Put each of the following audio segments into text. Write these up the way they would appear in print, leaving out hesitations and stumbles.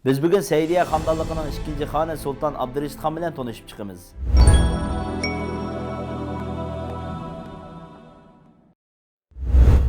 Biz bugün Seydiye Xandallıqının 2. xoni Sultan Abdurashid Xon bilan tanışıp chiqamiz.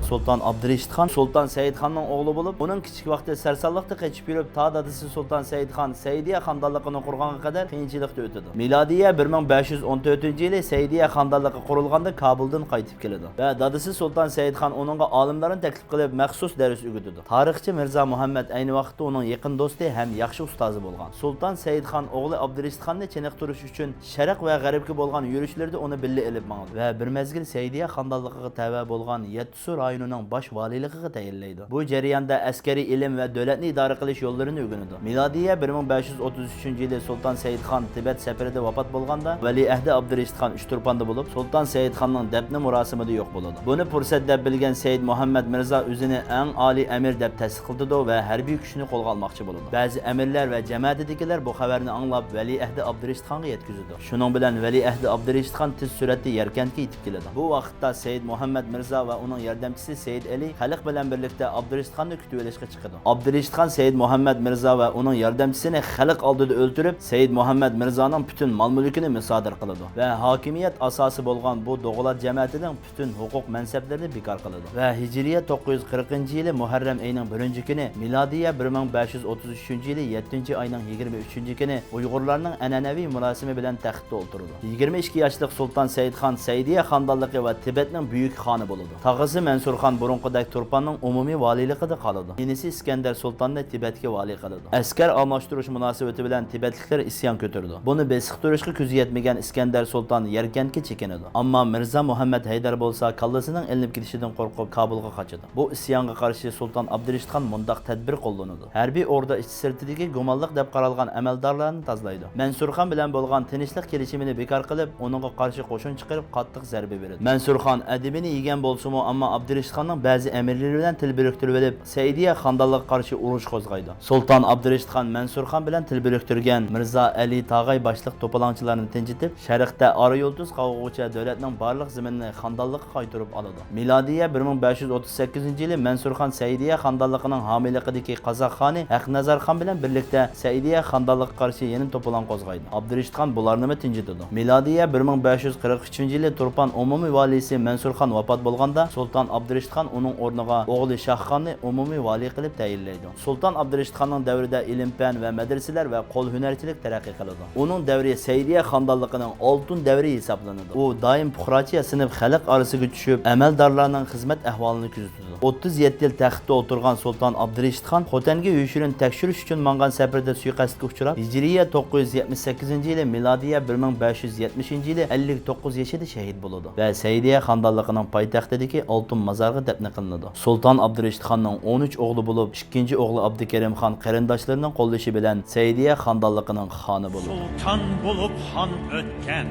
Sultan Abdurashid Xon Sultan Said Xonning o'g'li bo'lib, uning kichik vaqtida sarsalliqda qochib yurib, ta dadasi Sultan Said Xon Seydiye Xandalliqini qurganga qadar qiyinchilikda o'tadi. Milodiya 1514-yili Seydiye Xandalliqi qurilganda Kabuldan qaytib keladi va dadasi Sultan Said Xon uningga olimlarni taklif qilib, maxsus dars o'rgatadi. Tarixchi Mirza Muhammad ayni vaqtda uning yaqin do'sti ham yaxshi ustozi bo'lgan. Sultan Said Xon o'g'li Abdurashid Xonni chiniqtirish uchun Sharq va G'arbga bo'lgan yurishlarda uni birga elib mangdi va bir mezgil Seydiye Xandalliqiga tava bo'lgan 7 rayonining bosh valiligiga tayinlaydi. Bu jarayonda askariy ilm va davlatni idora qilish yo'llarini o'rganadi. Milodiya 1533-yili Sultan Said Xon Tibet safarida vafot bo'lganda, valiahdi Abdurashid Xon Uchturponda bo'lib, Sultan Said Xonning dafni murosimida yo'q bo'ladi. Buni fursat deb bilgan Said Muhammad Mirza o'zini eng oliy amir deb tasdiqladi va harbiy kuchni qo'lga olmoqchi bo'ladi. Ba'zi amirlar va jamoatdagilar bu xabarni anglab valiahdi Abdurashid Xonga yetkazadi. Shuning bilan valiahdi Abdurashid Xon tez suratda Yarkandga yetib keladi. Bu vaqtda Said Muhammad Mirza va uning yordamchisi Said Ali xalq bilan birlikda Abdurashid Xonni kutib olishga chiqadi. Abdurashid Xon Said Muhammad Mirza va uning yordamchisini xalq oldida o'ldirib, Said Muhammad Mirzaning butun mol-mulkini musodir qiladi va hokimiyat asosi bo'lgan bu do'g'lat jamoatining butun huquq mansaplarini bekor qiladi. Va Hijriya 940-yili Muharram oyining 1-kuni, milodiya 1533-yili 7-oyning 23-kuni Uyg'urlarning an'anaviy murosimi bilan taxtga o'tirdi. 22 yoshli Sultan Said Xon Seydiye Xandalliqi va Tibetning buyuk xoni bo'ladi. Tog'asi Mansur Xon burunqidek Turpanning umumiy valiyligida qoladi. Inisi Iskandar Sultanni Tibetga vali qiladi. Askar almashtirish munosabati bilan tibetliklar isyon ko'tardi. Buni besiqtirishga ko'zi yetmagan Iskandar Sultan Yarkandga chekinadi. Ammo Mirza Muhammad Haydar bo'lsa, kallasining ilinib ketishidan qo'rqib Kabulga qochadi. Bu isyonga qarshi Sultan Abdurashid Xon mundaq tadbir qo'llanadi. Harbiy orda ichki-sirtidagi gumonliq deb qaralgan amaldorlarni tozlaydi. Mansur Xon bilan bo'lgan tinchlik kelishimini bekor qilib, uningga qarshi qo'shin chiqarib qattiq zarba beradi. Mansur Xon adibini yegan bo'lsa-mu, ammo Abdurashid Xonning ba'zi amirlari bilan til biriktirib olib, Seydiye Xandalliqqa qarshi urush qo'zg'aydi. Sultan Abdurashid Xon Mansur Xon bilan til biriktirgan Mirza Ali Tog'ay boshliq to'polonchilarni tinchitib, sharqda Ora yulduz qavg'uvchi davlatning barliq zaminini Xandalliqqa qaytarib oladi. Milodiya 1538-yili Mansur Xon Seydiye Xandalliqining homiyligidagi Qozoq xoni Haqnazar Xon bilan birlikda Seydiye Xandalliqqa qarshi yeni to'polon qo'zg'aydi. Abdurashid Xon bularni tinchitadi. Milodiya 1543-yili Turpan umumiy valisi Mansur Xon vafot bo'lganda, Sultan Abdurashid Xon uning o'rniga o'g'li Shoh Xonni umumiy vali qilib tayinlaydi. Sultan Abdurashid Xonning davrida ilm-fan va madrasalar va qo'l hunarchilik taraqqiy qiladi. Uning davri Seydiye Xandalliqining oltin davri hisoblanadi. U doim puxrochiya sinib xalq orasiga tushib, amaldorlarning xizmat ahvolini kuzatadi. 37 yil taxtda o'tirgan Sultan Abdurashid Xon Xotanga yushirini tekshirish uchun mangan safarda suiqasdga uchrab, Hijriya 978-yili, milodiya 1570-yili 59 yoshida shahid bo'ladi va Seydiye Xandalliqining poytaxtidagi oltin mozorga dafn qilinadi. Sultan Abdurashid Xonning 13 o'g'li bo'lib, ikkinchi o'g'li Abdukarim Xon qarindoshlarining qo'llashi bilan Seydiye Xandalliqining xoni bo'ldi. Sultan bo'lib xon o'tgan,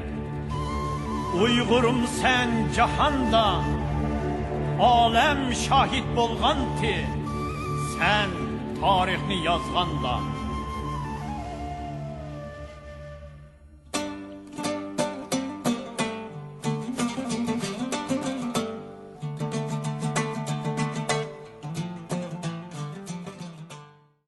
Uyg'urum sen jahonda, olam shohid bo'lganti, sen tarixni yozganda.